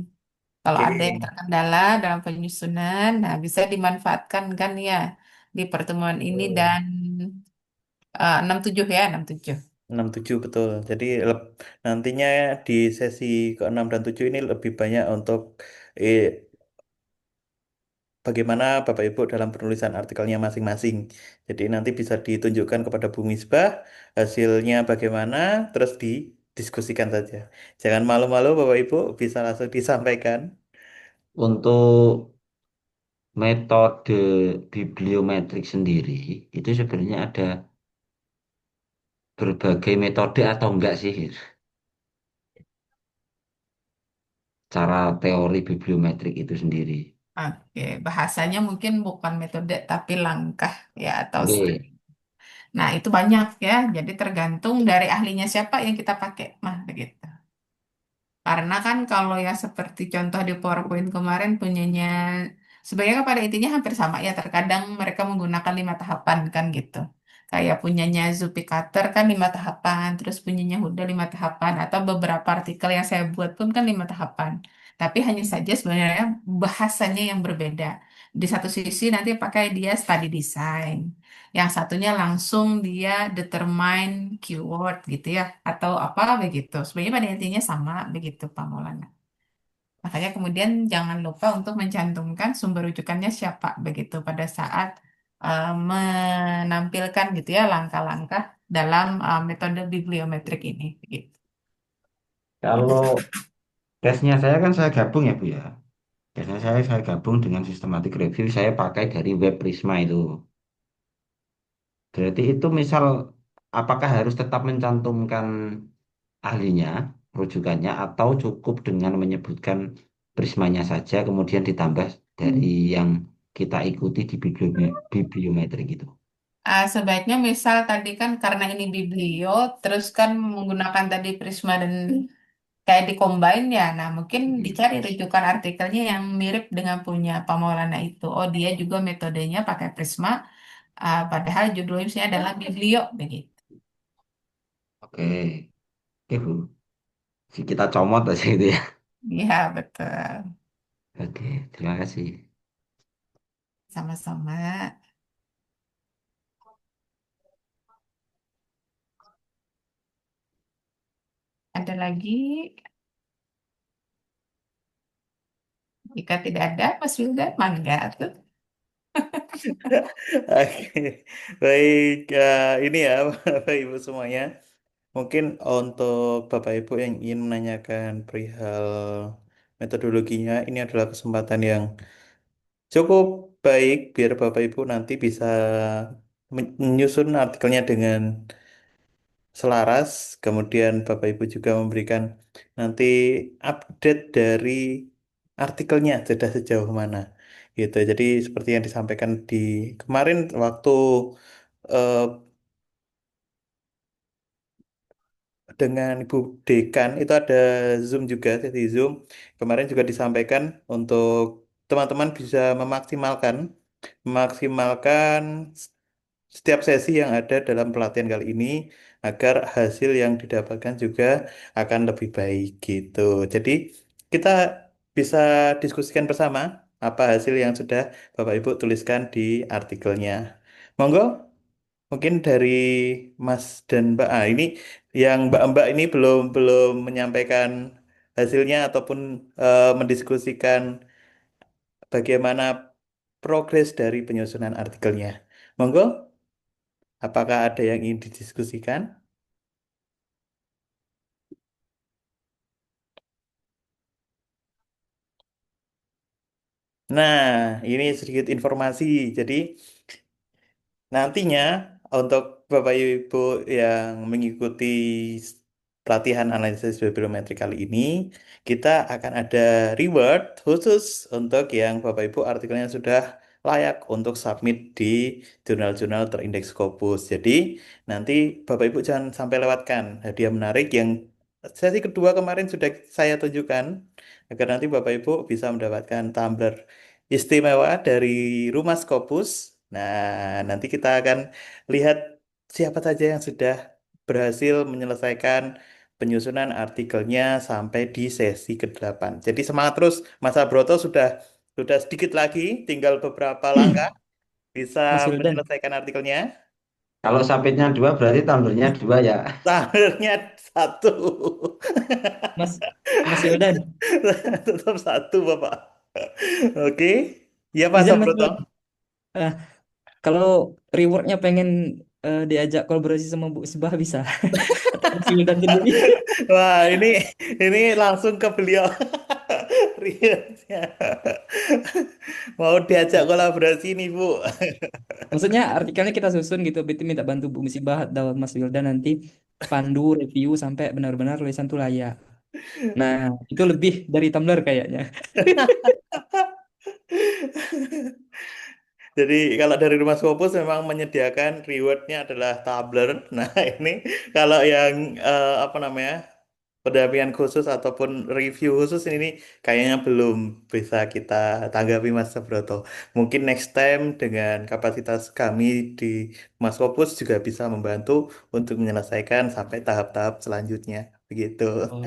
Speaker 3: Kalau
Speaker 2: Oke,
Speaker 3: ada yang terkendala dalam penyusunan, nah bisa dimanfaatkan kan ya di pertemuan ini
Speaker 2: betul.
Speaker 3: dan 67 ya, 67.
Speaker 2: 67 betul. Jadi nantinya di sesi ke-6 dan 7 ini lebih banyak untuk eh, bagaimana Bapak Ibu dalam penulisan artikelnya masing-masing. Jadi nanti bisa ditunjukkan kepada Bu Misbah hasilnya bagaimana, terus didiskusikan saja. Jangan malu-malu Bapak Ibu, bisa langsung disampaikan.
Speaker 4: Untuk metode bibliometrik sendiri itu sebenarnya ada berbagai metode atau enggak sih? Cara teori bibliometrik itu sendiri.
Speaker 3: Oke, bahasanya mungkin bukan metode tapi langkah ya atau step.
Speaker 4: Oke,
Speaker 3: Nah, itu banyak ya. Jadi tergantung dari ahlinya siapa yang kita pakai. Nah, begitu. Karena kan kalau ya seperti contoh di PowerPoint kemarin punyanya sebenarnya kan pada intinya hampir sama ya. Terkadang mereka menggunakan 5 tahapan kan gitu. Kayak punyanya Zupi Cutter kan 5 tahapan, terus punyanya Huda 5 tahapan, atau beberapa artikel yang saya buat pun kan 5 tahapan. Tapi hanya saja sebenarnya bahasanya yang berbeda. Di satu sisi nanti pakai dia study design. Yang satunya langsung dia determine keyword gitu ya atau apa begitu. Sebenarnya pada intinya sama begitu Pak Maulana. Makanya kemudian jangan lupa untuk mencantumkan sumber rujukannya siapa begitu pada saat menampilkan gitu ya langkah-langkah dalam metode bibliometrik ini. Begitu.
Speaker 4: kalau tesnya saya kan saya gabung ya Bu ya. Biasanya saya gabung dengan systematic review, saya pakai dari web Prisma itu. Berarti itu misal apakah harus tetap mencantumkan ahlinya, rujukannya, atau cukup dengan menyebutkan prismanya saja, kemudian ditambah dari yang kita ikuti di bibliometrik itu.
Speaker 3: Sebaiknya misal tadi kan karena ini biblio, terus kan menggunakan tadi Prisma dan kayak di combine ya. Nah, mungkin dicari rujukan artikelnya yang mirip dengan punya Pak Maulana itu. Oh, dia juga metodenya pakai Prisma, padahal judulnya misalnya adalah Biblio begitu.
Speaker 4: Oke, oke Bu. Kita comot aja itu ya.
Speaker 3: Iya, betul.
Speaker 4: Oke, terima kasih.
Speaker 3: Sama-sama. Ada lagi? Jika tidak ada, Mas Wildan, mangga tuh.
Speaker 2: Oke, baik. Ini ya Bapak Ibu semuanya. Mungkin untuk Bapak Ibu yang ingin menanyakan perihal metodologinya, ini adalah kesempatan yang cukup baik biar Bapak Ibu nanti bisa menyusun artikelnya dengan selaras. Kemudian Bapak Ibu juga memberikan nanti update dari artikelnya sudah sejauh mana. Gitu. Jadi seperti yang disampaikan di kemarin waktu eh, dengan Ibu Dekan itu ada Zoom juga, jadi Zoom kemarin juga disampaikan untuk teman-teman bisa memaksimalkan setiap sesi yang ada dalam pelatihan kali ini agar hasil yang didapatkan juga akan lebih baik gitu. Jadi kita bisa diskusikan bersama apa hasil yang sudah Bapak Ibu tuliskan di artikelnya. Monggo, mungkin dari Mas dan Mbak. Ini yang Mbak-mbak ini belum belum menyampaikan hasilnya ataupun mendiskusikan bagaimana progres dari penyusunan artikelnya. Monggo. Apakah ada yang ingin didiskusikan? Nah, ini sedikit informasi. Jadi, nantinya untuk Bapak Ibu yang mengikuti pelatihan analisis bibliometrik kali ini, kita akan ada reward khusus untuk yang Bapak Ibu artikelnya sudah layak untuk submit di jurnal-jurnal terindeks Scopus. Jadi, nanti Bapak Ibu jangan sampai lewatkan hadiah menarik yang sesi kedua kemarin sudah saya tunjukkan. agar nanti Bapak Ibu bisa mendapatkan tumbler istimewa dari Rumah Scopus. Nah, nanti kita akan lihat siapa saja yang sudah berhasil menyelesaikan penyusunan artikelnya sampai di sesi ke-8. Jadi semangat terus, Mas Abroto sudah sedikit lagi, tinggal beberapa langkah bisa
Speaker 1: Mas Wildan,
Speaker 2: menyelesaikan artikelnya.
Speaker 4: Kalau sapitnya dua berarti tumblernya dua ya.
Speaker 2: Tumblernya satu.
Speaker 1: Mas Mas Wildan,
Speaker 2: Tetap satu, Bapak. Oke. Ya, Pak
Speaker 1: izin Mas
Speaker 2: Sabroto.
Speaker 1: Wildan. Eh, kalau rewardnya pengen diajak kolaborasi sama Bu Isbah bisa, atau Mas Wildan sendiri.
Speaker 2: Wah, ini langsung ke beliau. Riasnya. Mau diajak kolaborasi nih, Bu.
Speaker 1: Maksudnya artikelnya kita susun gitu, berarti minta bantu Bu Musibah atau Mas Wildan nanti pandu review sampai benar-benar tulisan tuh layak. Nah, itu lebih dari Tumblr kayaknya.
Speaker 2: Jadi kalau dari Rumah Scopus memang menyediakan rewardnya adalah tabler. Nah ini kalau yang apa namanya pendampingan khusus ataupun review khusus ini kayaknya belum bisa kita tanggapi Mas Sabroto. Mungkin next time dengan kapasitas kami di Mas Scopus juga bisa membantu untuk menyelesaikan sampai tahap-tahap selanjutnya. Begitu.
Speaker 1: Oh,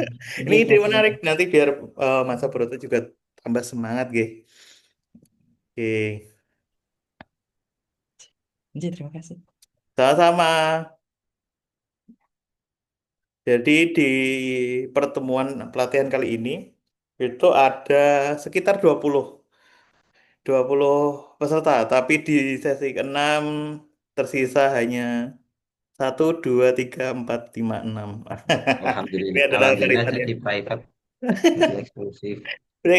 Speaker 2: Ini
Speaker 1: lanjut
Speaker 2: ide
Speaker 1: Mas
Speaker 2: menarik
Speaker 1: Wildan.
Speaker 2: nanti biar Mas Sabroto juga tambah semangat, Ge. Oke.
Speaker 1: Lanjut, terima kasih.
Speaker 2: Sama-sama. Jadi di pertemuan pelatihan kali ini itu ada sekitar 20 peserta, tapi di sesi ke-6 tersisa hanya 1, 2, 3, 4, 5, 6. Ini
Speaker 4: Alhamdulillah,
Speaker 2: adalah
Speaker 4: alhamdulillah
Speaker 2: barisan yang
Speaker 4: jadi private, jadi eksklusif.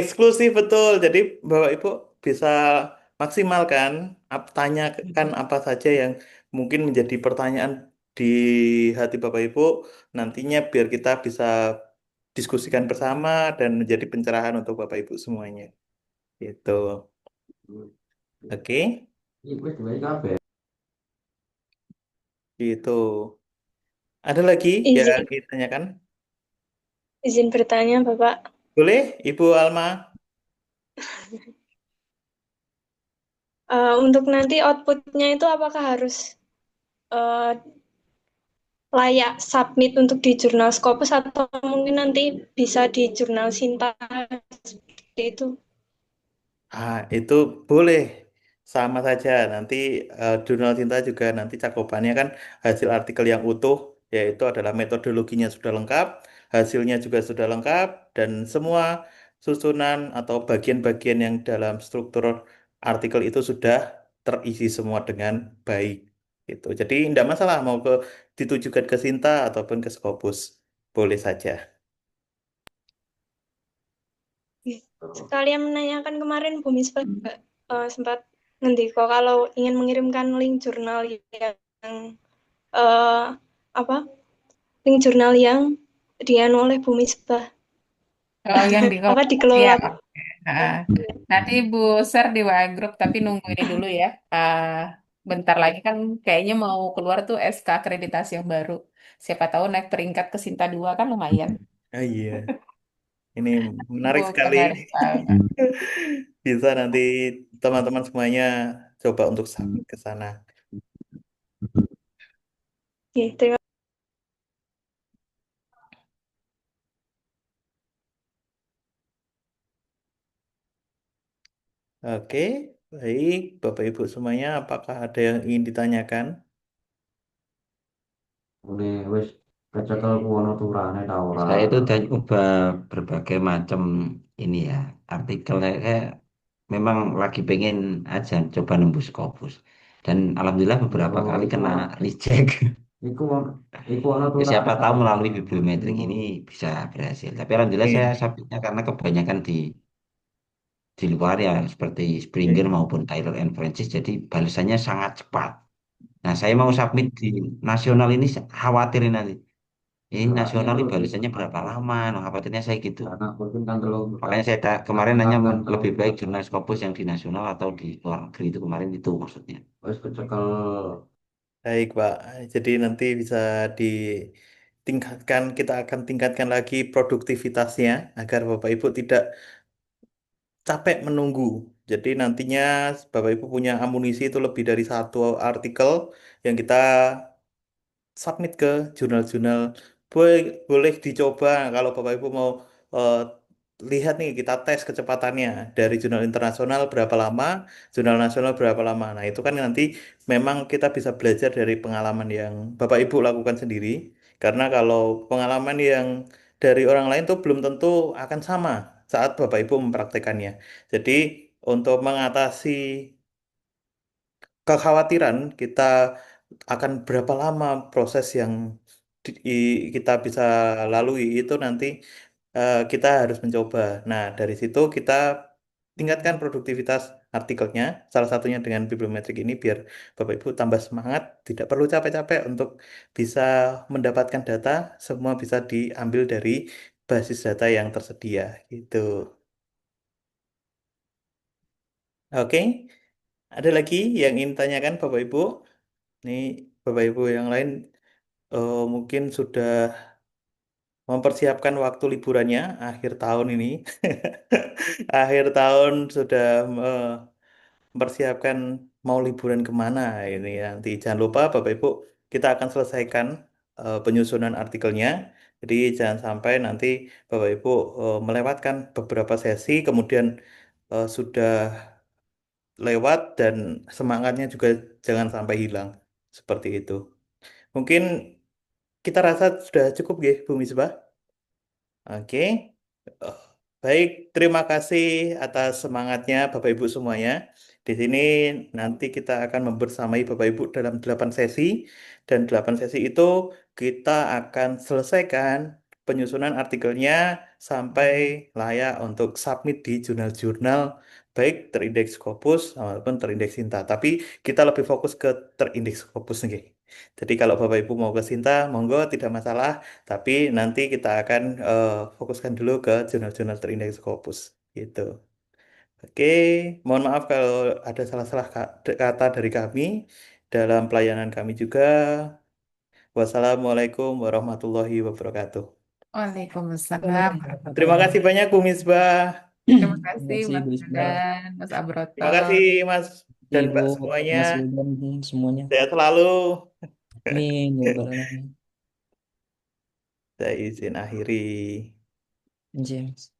Speaker 2: eksklusif betul. Jadi Bapak Ibu bisa maksimalkan, tanyakan apa saja yang mungkin menjadi pertanyaan di hati Bapak Ibu nantinya biar kita bisa diskusikan bersama dan menjadi pencerahan untuk Bapak Ibu semuanya. Gitu. Oke, gitu. Ada lagi yang
Speaker 5: Izin,
Speaker 2: ditanyakan?
Speaker 5: izin bertanya, Bapak.
Speaker 2: Boleh, Ibu Alma?
Speaker 5: Untuk nanti outputnya itu apakah harus eh, layak submit untuk di jurnal Scopus atau mungkin nanti bisa di jurnal Sinta seperti itu?
Speaker 2: Itu boleh sama saja. Nanti Jurnal Cinta juga nanti cakupannya kan hasil artikel yang utuh, yaitu adalah metodologinya sudah lengkap, hasilnya juga sudah lengkap, dan semua susunan atau bagian-bagian yang dalam struktur artikel itu sudah terisi semua dengan baik. Gitu. Jadi tidak masalah mau ditujukan ke Sinta ataupun ke Scopus, boleh saja.
Speaker 5: Sekalian menanyakan kemarin Bu Misbah juga sempat ngendiko kalau ingin mengirimkan link jurnal yang eh, apa? Link jurnal yang dianu oleh Bu Misbah.
Speaker 3: Oh, yang di
Speaker 5: Apa
Speaker 3: ya,
Speaker 5: dikelola?
Speaker 3: oke. Nah, nanti Bu share di WA Group, tapi nunggu ini dulu ya. Bentar lagi kan kayaknya mau keluar tuh SK akreditasi yang baru. Siapa tahu naik peringkat ke Sinta 2 kan lumayan.
Speaker 2: Oh iya, ini menarik
Speaker 3: Bu,
Speaker 2: sekali.
Speaker 3: menarik banget.
Speaker 2: Bisa nanti teman-teman semuanya coba untuk submit ke sana.
Speaker 5: Oke, terima
Speaker 2: Oke, baik Bapak Ibu semuanya, apakah ada yang ingin ditanyakan?
Speaker 6: Oke, wis kecekel ku ono turane ta ora.
Speaker 4: Saya itu udah ubah berbagai macam ini ya artikel kayak memang lagi pengen aja coba nembus Scopus dan alhamdulillah beberapa
Speaker 6: Oh,
Speaker 4: kali
Speaker 6: iku
Speaker 4: kena reject.
Speaker 6: iku ono
Speaker 4: Ya,
Speaker 6: turane
Speaker 4: siapa
Speaker 6: ta.
Speaker 4: tahu melalui bibliometrik ini bisa berhasil. Tapi alhamdulillah saya
Speaker 2: Oke,
Speaker 4: submitnya karena kebanyakan di luar ya seperti Springer
Speaker 2: oke.
Speaker 4: maupun Tyler and Francis jadi balasannya sangat cepat. Nah, saya mau submit di nasional ini khawatirin nanti. Ini
Speaker 6: Soalnya
Speaker 4: nasional
Speaker 6: itu
Speaker 4: ini balasannya berapa lama? Nah, khawatirnya saya gitu.
Speaker 6: anak mungkin kan telung
Speaker 4: Makanya saya kemarin nanya
Speaker 6: kan
Speaker 4: lebih
Speaker 6: telung
Speaker 4: baik jurnal Scopus yang di nasional atau di luar negeri itu kemarin itu maksudnya.
Speaker 6: wis kecekel.
Speaker 2: Baik Pak, jadi nanti bisa kita akan tingkatkan lagi produktivitasnya agar Bapak Ibu tidak capek menunggu. Jadi nantinya Bapak Ibu punya amunisi itu lebih dari satu artikel yang kita submit ke jurnal-jurnal. Boleh, boleh dicoba kalau Bapak Ibu mau eh, lihat nih kita tes kecepatannya dari jurnal internasional berapa lama, jurnal nasional berapa lama. Nah, itu kan nanti memang kita bisa belajar dari pengalaman yang Bapak Ibu lakukan sendiri. Karena kalau pengalaman yang dari orang lain tuh belum tentu akan sama saat Bapak Ibu mempraktekannya. Jadi untuk mengatasi kekhawatiran kita akan berapa lama proses yang kita bisa lalui itu nanti kita harus mencoba. Nah, dari situ kita tingkatkan produktivitas artikelnya, salah satunya dengan bibliometrik ini biar Bapak Ibu tambah semangat, tidak perlu capek-capek untuk bisa mendapatkan data, semua bisa diambil dari basis data yang tersedia gitu. Oke, ada lagi yang ingin tanyakan Bapak Ibu? Ini Bapak Ibu yang lain mungkin sudah mempersiapkan waktu liburannya akhir tahun ini. Akhir tahun sudah eh, mempersiapkan mau liburan kemana ini nanti. Jangan lupa Bapak Ibu, kita akan selesaikan penyusunan artikelnya. Jadi jangan sampai nanti Bapak Ibu melewatkan beberapa sesi, kemudian sudah lewat dan semangatnya juga jangan sampai hilang. Seperti itu. Mungkin kita rasa sudah cukup ya, Bu Misbah. Oke. Eh, Baik, terima kasih atas semangatnya Bapak Ibu semuanya. Di sini nanti kita akan membersamai Bapak Ibu dalam 8 sesi dan 8 sesi itu kita akan selesaikan penyusunan artikelnya sampai layak untuk submit di jurnal-jurnal baik terindeks Scopus maupun terindeks Sinta. Tapi kita lebih fokus ke terindeks Scopus nih. Jadi kalau Bapak Ibu mau ke Sinta, monggo tidak masalah. Tapi nanti kita akan fokuskan dulu ke jurnal-jurnal terindeks Scopus gitu. Oke, mohon maaf kalau ada salah-salah kata dari kami dalam pelayanan kami juga. Wassalamualaikum warahmatullahi wabarakatuh.
Speaker 3: Waalaikumsalam
Speaker 1: Waalaikumsalam.
Speaker 2: Terima kasih banyak Bu Misbah.
Speaker 3: Terima
Speaker 1: Terima
Speaker 3: kasih
Speaker 1: kasih
Speaker 3: Mas
Speaker 1: Bu Isba.
Speaker 3: Dan, Mas Abroto.
Speaker 2: Terima kasih Mas dan
Speaker 1: Ibu,
Speaker 2: Mbak semuanya.
Speaker 1: Mas Wildan, semuanya.
Speaker 2: Sehat selalu.
Speaker 1: Amin, ya Rabbal Alamin.
Speaker 2: Saya izin akhiri.
Speaker 1: James.